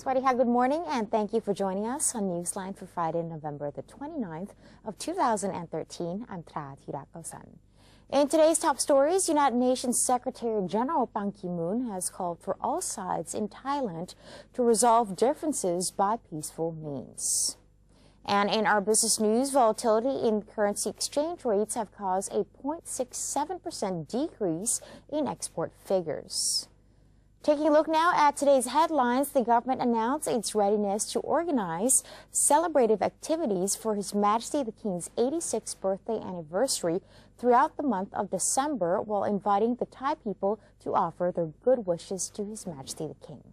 Swadika, good morning and thank you for joining us on Newsline for Friday, November the 29th of 2013. I'm Tra Thirakosan. In today's top stories, United Nations Secretary General Ban Ki-moon has called for all sides in Thailand to resolve differences by peaceful means. And in our business news, volatility in currency exchange rates have caused a 0.67% decrease in export figures. Taking a look now at today's headlines, the government announced its readiness to organize celebrative activities for His Majesty the King's 86th birthday anniversary throughout the month of December, while inviting the Thai people to offer their good wishes to His Majesty the King.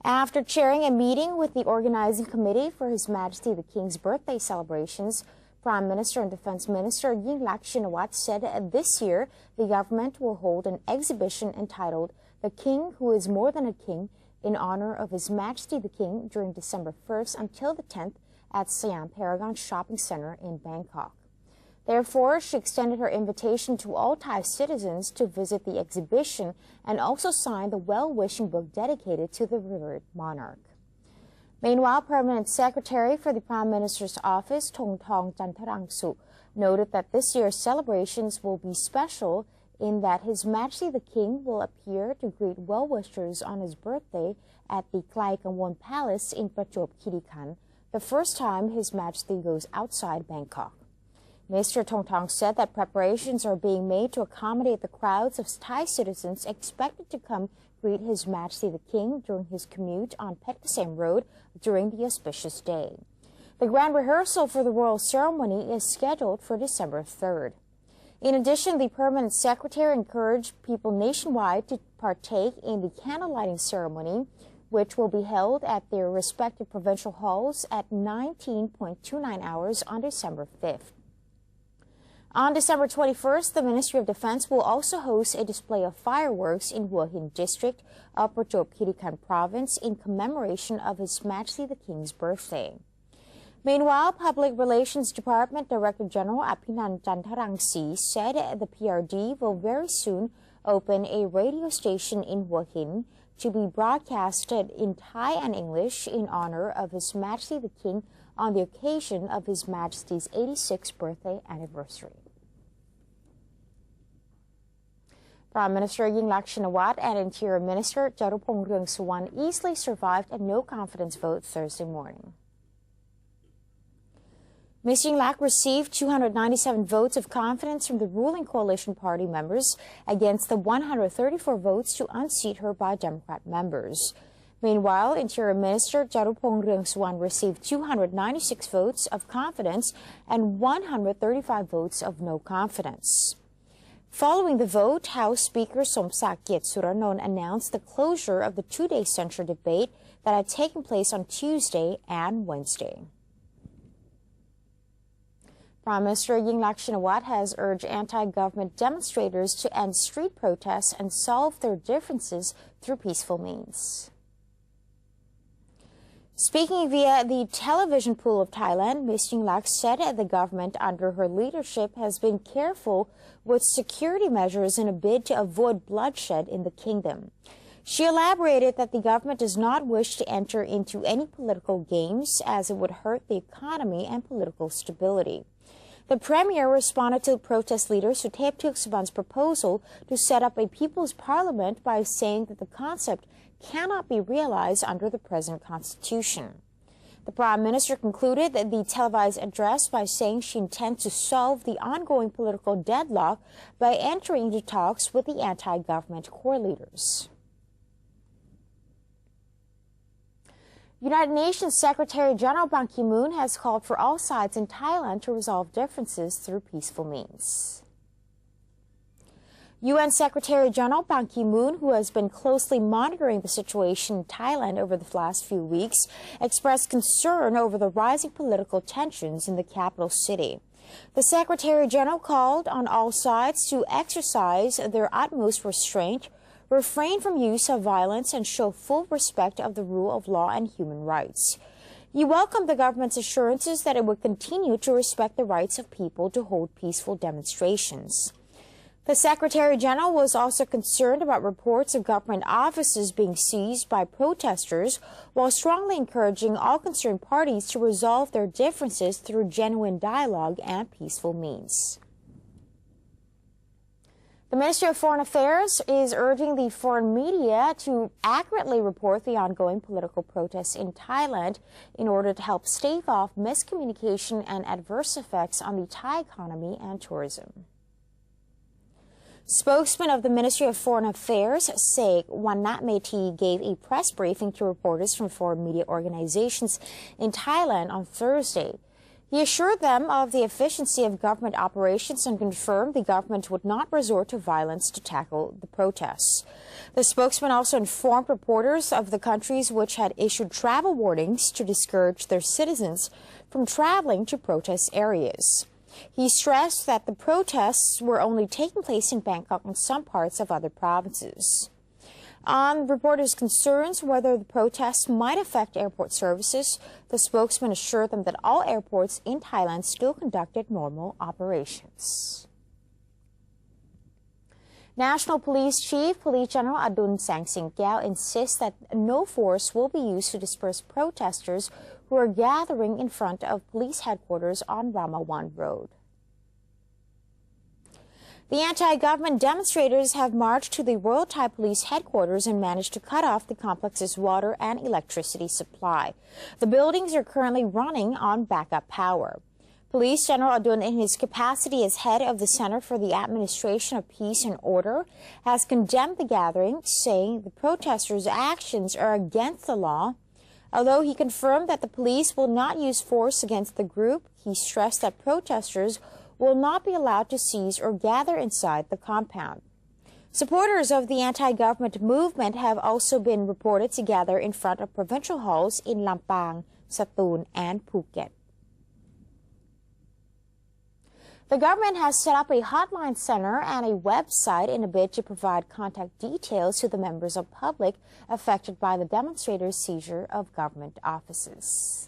After chairing a meeting with the organizing committee for His Majesty the King's birthday celebrations, Prime Minister and Defense Minister Yingluck Shinawatra said that this year the government will hold an exhibition entitled The King Who Is More Than a King in honor of His Majesty the King during December 1st until the 10th at Siam Paragon Shopping Center in Bangkok. Therefore, she extended her invitation to all Thai citizens to visit the exhibition and also sign the well-wishing book dedicated to the revered monarch. Meanwhile, Permanent Secretary for the Prime Minister's Office, Thongthong Chantarangsu, noted that this year's celebrations will be special in that His Majesty the King will appear to greet well-wishers on his birthday at the Klai Kangwon Palace in Prachuap Khiri Khan, the first time His Majesty goes outside Bangkok. Mr. Thongthong said that preparations are being made to accommodate the crowds of Thai citizens expected to come greet His Majesty the King during his commute on Petcasem Road during the auspicious day. The grand rehearsal for the royal ceremony is scheduled for December 3rd. In addition, the Permanent Secretary encouraged people nationwide to partake in the candle lighting ceremony, which will be held at their respective provincial halls at 19.29 hours on December 5th. On December 21st, the Ministry of Defense will also host a display of fireworks in Hua Hin District of Prachuap Khiri Khan Province in commemoration of His Majesty the King's birthday. Meanwhile, Public Relations Department Director General Aphinan Chantarangsi said the PRD will very soon open a radio station in Hua Hin to be broadcasted in Thai and English in honor of His Majesty the King on the occasion of His Majesty's 86th birthday anniversary. Prime Minister Yingluck Shinawatra and Interior Minister Jarupong Ruangsuwan easily survived a no-confidence vote Thursday morning. Ms. Yingluck received 297 votes of confidence from the ruling coalition party members against the 134 votes to unseat her by Democrat members. Meanwhile, Interior Minister Jarupong Ruangsuwan received 296 votes of confidence and 135 votes of no confidence. Following the vote, House Speaker Somsak Suranon announced the closure of the two-day censure debate that had taken place on Tuesday and Wednesday. Prime Minister Yingluck Shinawatra has urged anti-government demonstrators to end street protests and solve their differences through peaceful means. Speaking via the television pool of Thailand, Ms. Yingluck said the government under her leadership has been careful with security measures in a bid to avoid bloodshed in the kingdom. She elaborated that the government does not wish to enter into any political games as it would hurt the economy and political stability. The Premier responded to protest leader Suthep Thaugsuban's proposal to set up a People's Parliament by saying that the concept cannot be realized under the present constitution. The Prime Minister concluded the televised address by saying she intends to solve the ongoing political deadlock by entering into talks with the anti-government core leaders. United Nations Secretary General Ban Ki-moon has called for all sides in Thailand to resolve differences through peaceful means. UN Secretary General Ban Ki-moon, who has been closely monitoring the situation in Thailand over the last few weeks, expressed concern over the rising political tensions in the capital city. The Secretary General called on all sides to exercise their utmost restraint, refrain from use of violence, and show full respect of the rule of law and human rights. He welcomed the government's assurances that it would continue to respect the rights of people to hold peaceful demonstrations. The Secretary General was also concerned about reports of government offices being seized by protesters, while strongly encouraging all concerned parties to resolve their differences through genuine dialogue and peaceful means. The Ministry of Foreign Affairs is urging the foreign media to accurately report the ongoing political protests in Thailand in order to help stave off miscommunication and adverse effects on the Thai economy and tourism. Spokesman of the Ministry of Foreign Affairs, Sek Wannameti, gave a press briefing to reporters from foreign media organizations in Thailand on Thursday. He assured them of the efficiency of government operations and confirmed the government would not resort to violence to tackle the protests. The spokesman also informed reporters of the countries which had issued travel warnings to discourage their citizens from traveling to protest areas. He stressed that the protests were only taking place in Bangkok and some parts of other provinces. On reporters' concerns whether the protests might affect airport services, the spokesman assured them that all airports in Thailand still conducted normal operations. National Police Chief Police General Adun Sangsingkyao insists that no force will be used to disperse protesters who are gathering in front of police headquarters on Rama 1 Road. The anti-government demonstrators have marched to the Royal Thai Police headquarters and managed to cut off the complex's water and electricity supply. The buildings are currently running on backup power. Police General Adun, in his capacity as head of the Center for the Administration of Peace and Order, has condemned the gathering, saying the protesters' actions are against the law. Although he confirmed that the police will not use force against the group, he stressed that protesters will not be allowed to seize or gather inside the compound. Supporters of the anti-government movement have also been reported to gather in front of provincial halls in Lampang, Satun, and Phuket. The government has set up a hotline center and a website in a bid to provide contact details to the members of the public affected by the demonstrators' seizure of government offices.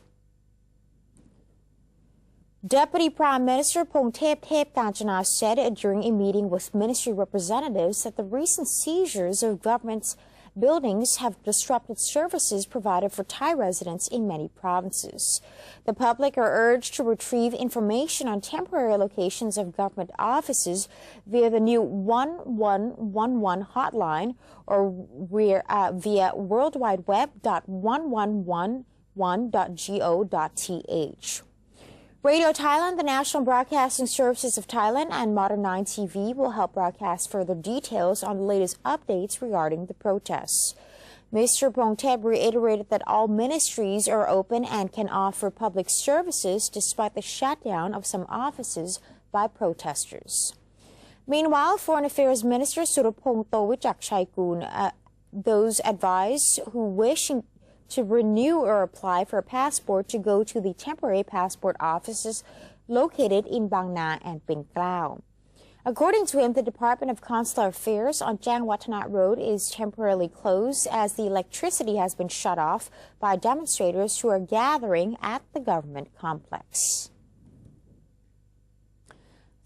Deputy Prime Minister Pongthep Thepkanchana said during a meeting with ministry representatives that the recent seizures of government buildings have disrupted services provided for Thai residents in many provinces. The public are urged to retrieve information on temporary locations of government offices via the new 1111 hotline or via worldwideweb.1111.go.th. Radio Thailand, the National Broadcasting Services of Thailand, and Modern 9 TV will help broadcast further details on the latest updates regarding the protests. Mr. Pongthep reiterated that all ministries are open and can offer public services despite the shutdown of some offices by protesters. Meanwhile, Foreign Affairs Minister Surapong Towichakchaikul, those advised who wish to renew or apply for a passport to go to the temporary passport offices located in Bang Na and Pin Klao. According to him, the Department of Consular Affairs on Jang Wattanat Road is temporarily closed as the electricity has been shut off by demonstrators who are gathering at the government complex.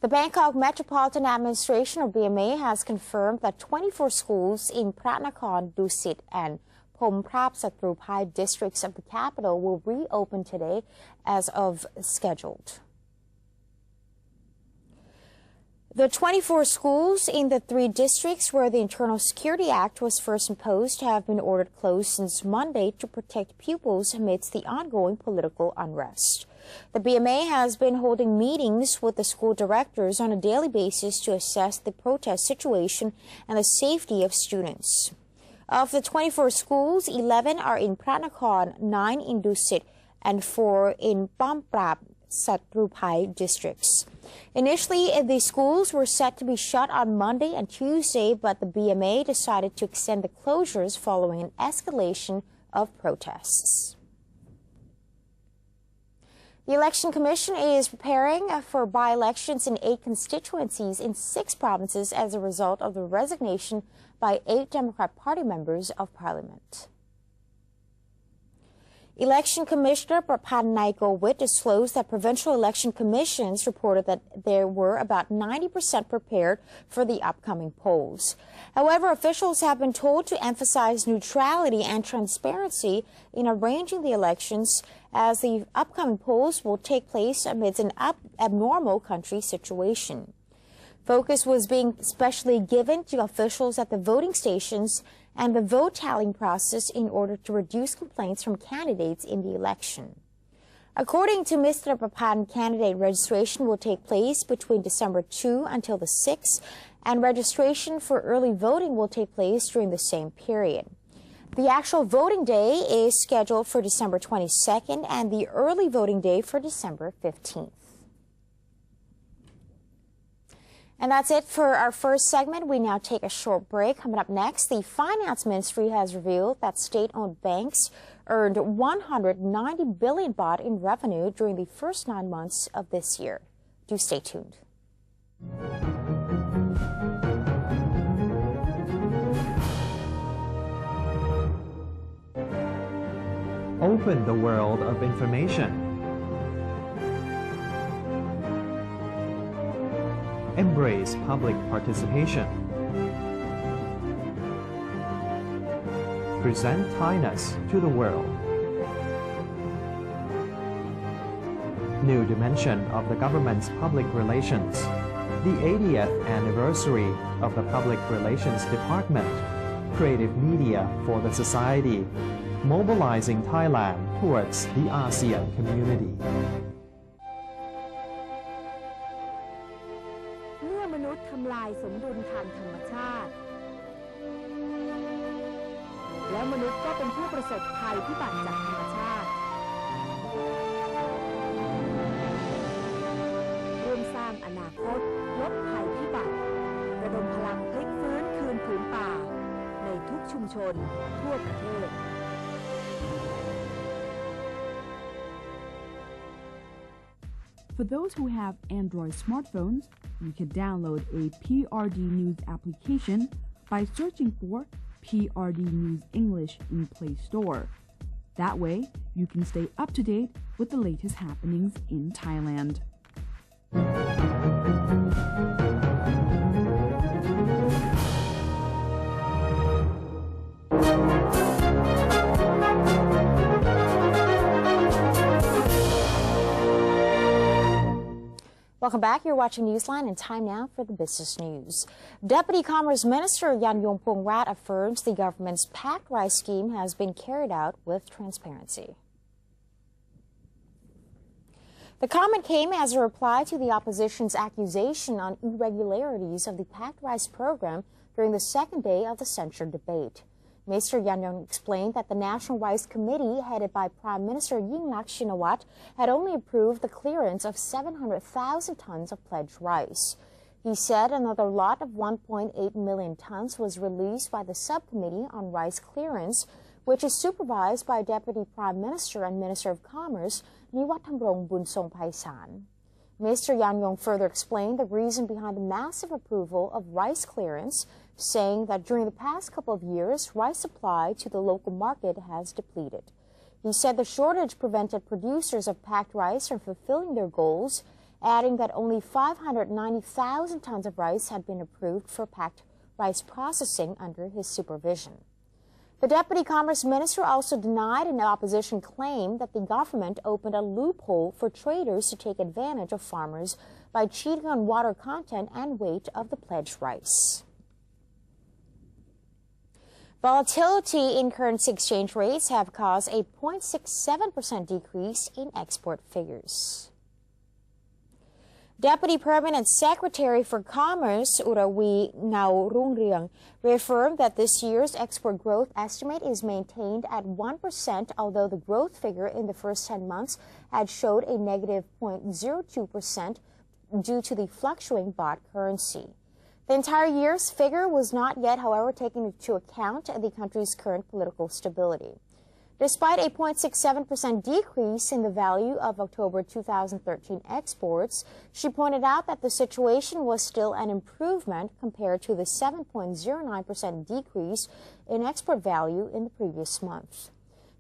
The Bangkok Metropolitan Administration, or BMA, has confirmed that 24 schools in Pratnakhon, Dusit, and Phom Prap Satrupai districts of the capital will reopen today as of scheduled. The 24 schools in the 3 districts where the Internal Security Act was first imposed have been ordered closed since Monday to protect pupils amidst the ongoing political unrest. The BMA has been holding meetings with the school directors on a daily basis to assess the protest situation and the safety of students. Of the 24 schools, 11 are in Pratnakhon, 9 in Dusit, and 4 in Phom Prap Satrupai districts. Initially, the schools were set to be shut on Monday and Tuesday, but the BMA decided to extend the closures following an escalation of protests. The Election Commission is preparing for by-elections in 8 constituencies in 6 provinces as a result of the resignation by 8 Democrat Party members of Parliament. Election Commissioner Prapan Naikowit disclosed that provincial election commissions reported that there were about 90% prepared for the upcoming polls. However, officials have been told to emphasize neutrality and transparency in arranging the elections, as the upcoming polls will take place amidst an abnormal country situation. Focus was being especially given to officials at the voting stations and the vote tallying process in order to reduce complaints from candidates in the election. According to Mr. Prapan, candidate registration will take place between December 2 until the 6th, and registration for early voting will take place during the same period. The actual voting day is scheduled for December 22nd and the early voting day for December 15th. And that's it for our first segment. We now take a short break. Coming up next, the Finance Ministry has revealed that state-owned banks earned 190 billion baht in revenue during the first 9 months of this year. Do stay tuned. Open the world of information. Embrace public participation. Present Thailand to the world. New dimension of the government's public relations. The 80th anniversary of the Public Relations Department. Creative media for the society. Mobilizing Thailand towards the ASEAN community. มนุษย์ทำลายสมดุลทางธรรมชาติแล้วมนุษย์ก็เป็นผู้ประสบภัยพิบัติจากธรรมชาติร่วมสร้างอนาคตลดภัยพิบัติระดมพลังพลิกฟื้นคืนผืนป่าในทุกชุมชนทั่วประเทศFor those who have Android smartphones, you can download a PRD News application by searching for PRD News English in Play Store. That way, you can stay up to date with the latest happenings in Thailand. Welcome back. You're watching Newsline, and time now for the business news. Deputy Commerce Minister Yan Yongpongrat affirms the government's packed rice scheme has been carried out with transparency. The comment came as a reply to the opposition's accusation on irregularities of the packed rice program during the second day of the censure debate. Mr. Yan Yong explained that the National Rice Committee, headed by Prime Minister Yingluck had only approved the clearance of 700,000 tons of pledged rice. He said another lot of 1.8 million tons was released by the Subcommittee on Rice Clearance, which is supervised by Deputy Prime Minister and Minister of Commerce Niwatthamrong Bunsongpaisan. Mr. Yan Yong further explained the reason behind the massive approval of rice clearance, saying that during the past couple of years, rice supply to the local market has depleted. He said the shortage prevented producers of packed rice from fulfilling their goals, adding that only 590,000 tons of rice had been approved for packed rice processing under his supervision. The Deputy Commerce Minister also denied an opposition claim that the government opened a loophole for traders to take advantage of farmers by cheating on water content and weight of the pledged rice. Volatility in currency exchange rates have caused a 0.67% decrease in export figures. Deputy Permanent Secretary for Commerce Urawi Ngaurungryang reaffirmed that this year's export growth estimate is maintained at 1%, although the growth figure in the first 10 months had showed a negative 0.02% due to the fluctuating baht currency. The entire year's figure was not yet, however, taking into account the country's current political stability. Despite a 0.67% decrease in the value of October 2013 exports, she pointed out that the situation was still an improvement compared to the 7.09% decrease in export value in the previous month.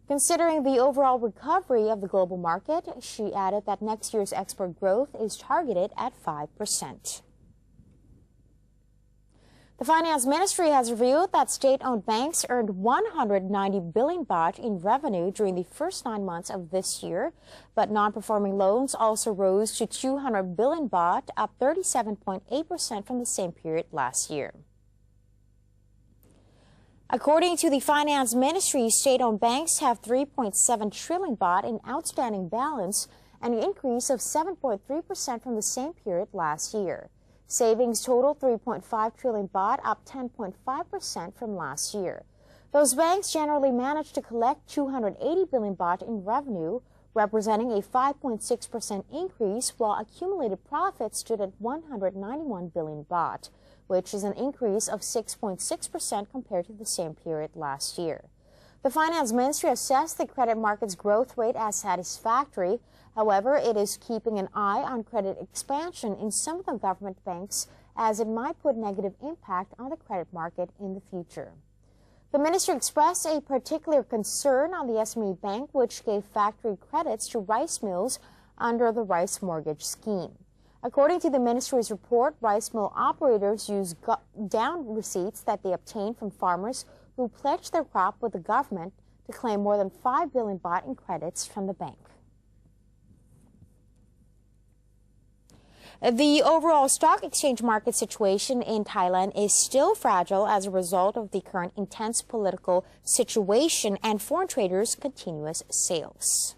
Considering the overall recovery of the global market, she added that next year's export growth is targeted at 5%. The Finance Ministry has revealed that state-owned banks earned 190 billion baht in revenue during the first 9 months of this year, but non-performing loans also rose to 200 billion baht, up 37.8% from the same period last year. According to the Finance Ministry, state-owned banks have 3.7 trillion baht in outstanding balance, an increase of 7.3% from the same period last year. Savings total 3.5 trillion baht, up 10.5% from last year. Those banks generally managed to collect 280 billion baht in revenue, representing a 5.6% increase, while accumulated profits stood at 191 billion baht, which is an increase of 6.6% compared to the same period last year. The Finance Ministry assessed the credit market's growth rate as satisfactory. However, it is keeping an eye on credit expansion in some of the government banks, as it might put negative impact on the credit market in the future. The ministry expressed a particular concern on the SME Bank, which gave factory credits to rice mills under the rice mortgage scheme. According to the ministry's report, rice mill operators use down receipts that they obtained from farmers who pledged their crop with the government to claim more than 5 billion baht in credits from the bank. The overall stock exchange market situation in Thailand is still fragile as a result of the current intense political situation and foreign traders' continuous sales.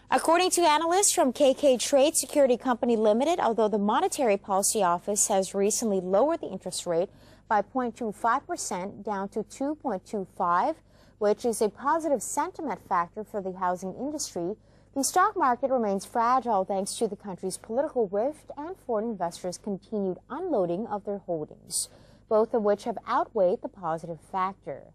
According to analysts from KK Trade Security Company Limited, although the Monetary Policy Office has recently lowered the interest rate by 0.25% down to 2.25, which is a positive sentiment factor for the housing industry, the stock market remains fragile thanks to the country's political rift and foreign investors' continued unloading of their holdings, both of which have outweighed the positive factor.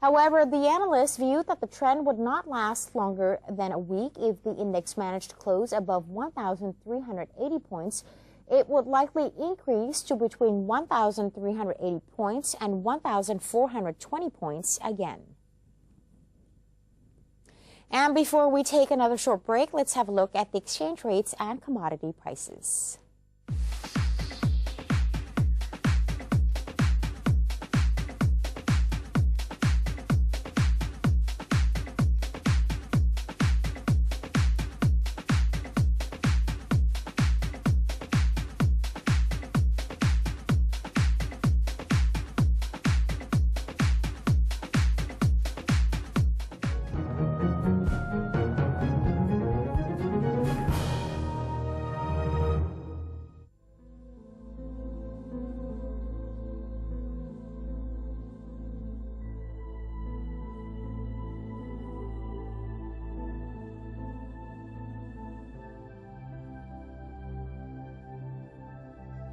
However, the analysts viewed that the trend would not last longer than a week. If the index managed to close above 1,380 points, it would likely increase to between 1,380 points and 1,420 points again. And before we take another short break, let's have a look at the exchange rates and commodity prices.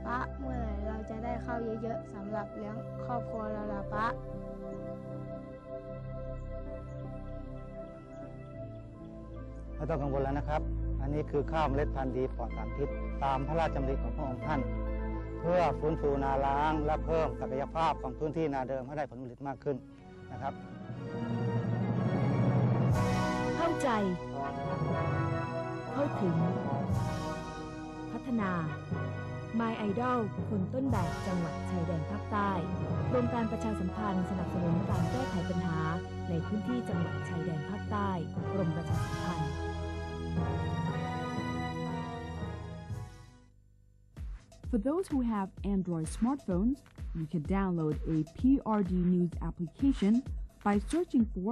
Pá เมื่อไหร่เราจะได้ข้าวเยอะๆสำหรับเลี้ยงครอบครัวเราล่ะป้าไม่ต้องกังวลแล้วนะครับอันนี้คือข้าวเมล็ดพันธุ์ดีปลอดสารพิษตามพระราชดำริของพระองค์ท่านเพื่อฟื้นฟูนาล้างและเพิ่มศักยภาพของพื้นที่นาเดิมให้ได้ผลผลิตมากขึ้นนะครับเข้าใจเข้าถึงพัฒนา My Idol คนต้นแบบจังหวัดชายแดนภาคใต้โครงการประชาสัมพันธ์สนับสนุนการแก้ไขปัญหาในพื้นที่จังหวัดชายแดนภาคใต้กรมประชาสัมพันธ์ For those who have Android smartphones, you can download a PRD News application by searching for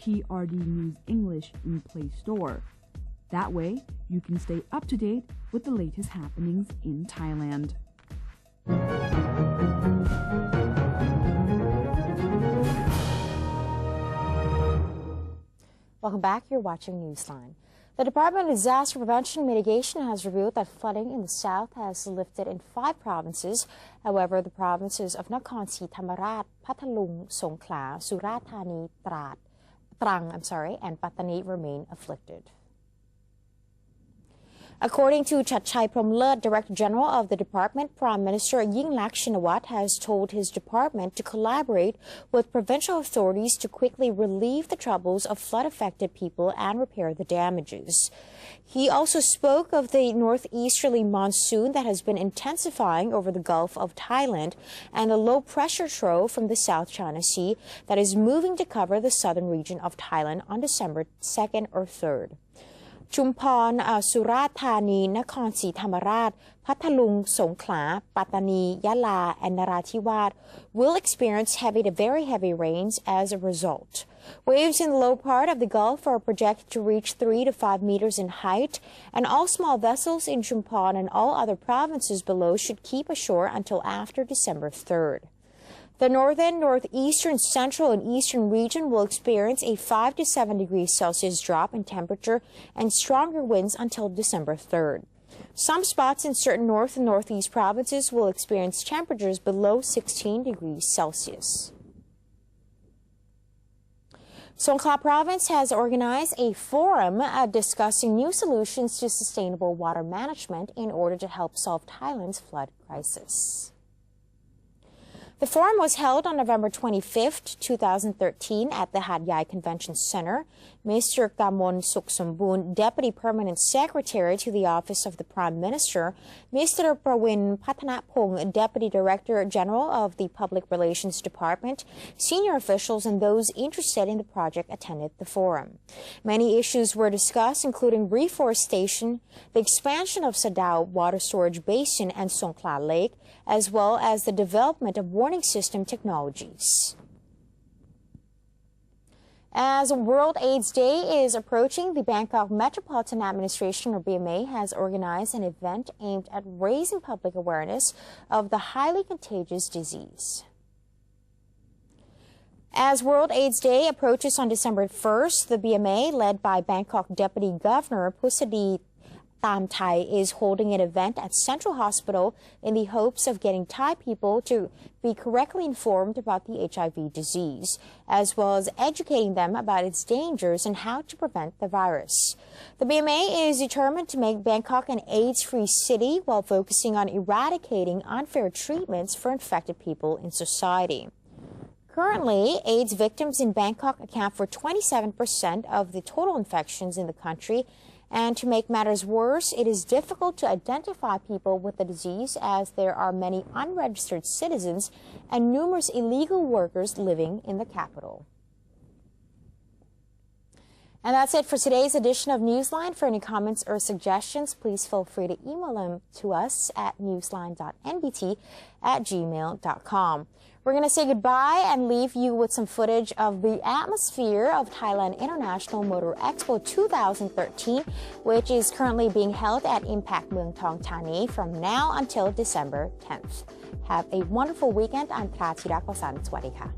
PRD News English in Play Store. That way, you can stay up to date with the latest happenings in Thailand. Welcome back. You're watching Newsline. The Department of Disaster Prevention and Mitigation has revealed that flooding in the south has lifted in 5 provinces. However, the provinces of Nakhon Si Thammarat, Pathalung, Songkhla, Surat Thani, Trang, and Pattani remain afflicted. According to Chatchai Promlet, Director General of the department, Prime Minister Yingluck Shinawatra has told his department to collaborate with provincial authorities to quickly relieve the troubles of flood-affected people and repair the damages. He also spoke of the northeasterly monsoon that has been intensifying over the Gulf of Thailand and the low-pressure trough from the South China Sea that is moving to cover the southern region of Thailand on December 2nd or 3rd. ชุมพร สุราษฎร์ธานี นครศรีธรรมราช พัทลุง สงขลา ปัตตานี ยะลา and Narathipad will experience heavy to very heavy rains as a result. Waves in the low part of the Gulf are projected to reach 3 to 5 meters in height, and all small vessels in Chumphon and all other provinces below should keep ashore until after December 3rd. The northern, northeastern, central, and eastern region will experience a 5 to 7 degrees Celsius drop in temperature and stronger winds until December 3rd. Some spots in certain north and northeast provinces will experience temperatures below 16 degrees Celsius. Songkhla Province has organized a forum discussing new solutions to sustainable water management in order to help solve Thailand's flood crisis. The forum was held on November 25, 2013 at the Hat Yai Convention Center. Mr. Kamon Suksumbun, Deputy Permanent Secretary to the Office of the Prime Minister, Mr. Prawin Pathanapong, Deputy Director General of the Public Relations Department, senior officials and those interested in the project attended the forum. Many issues were discussed, including reforestation, the expansion of Sadao Water Storage Basin and Songkhla Lake, as well as the development of warning system technologies. As World AIDS Day is approaching, the Bangkok Metropolitan Administration, or BMA, has organized an event aimed at raising public awareness of the highly contagious disease. As World AIDS Day approaches on December 1st, the BMA, led by Bangkok Deputy Governor Pusadi Tam Thai, is holding an event at Central Hospital in the hopes of getting Thai people to be correctly informed about the HIV disease, as well as educating them about its dangers and how to prevent the virus. The BMA is determined to make Bangkok an AIDS-free city while focusing on eradicating unfair treatments for infected people in society. Currently, AIDS victims in Bangkok account for 27% of the total infections in the country. And to make matters worse, it is difficult to identify people with the disease as there are many unregistered citizens and numerous illegal workers living in the capital. And that's it for today's edition of Newsline. For any comments or suggestions, please feel free to email them to us at newsline.nbt@gmail.com. We're going to say goodbye and leave you with some footage of the atmosphere of Thailand International Motor Expo 2013, which is currently being held at Impact Muang Thong Thani from now until December 10th. Have a wonderful weekend. I'm Prathira Kosan. Swadee ka.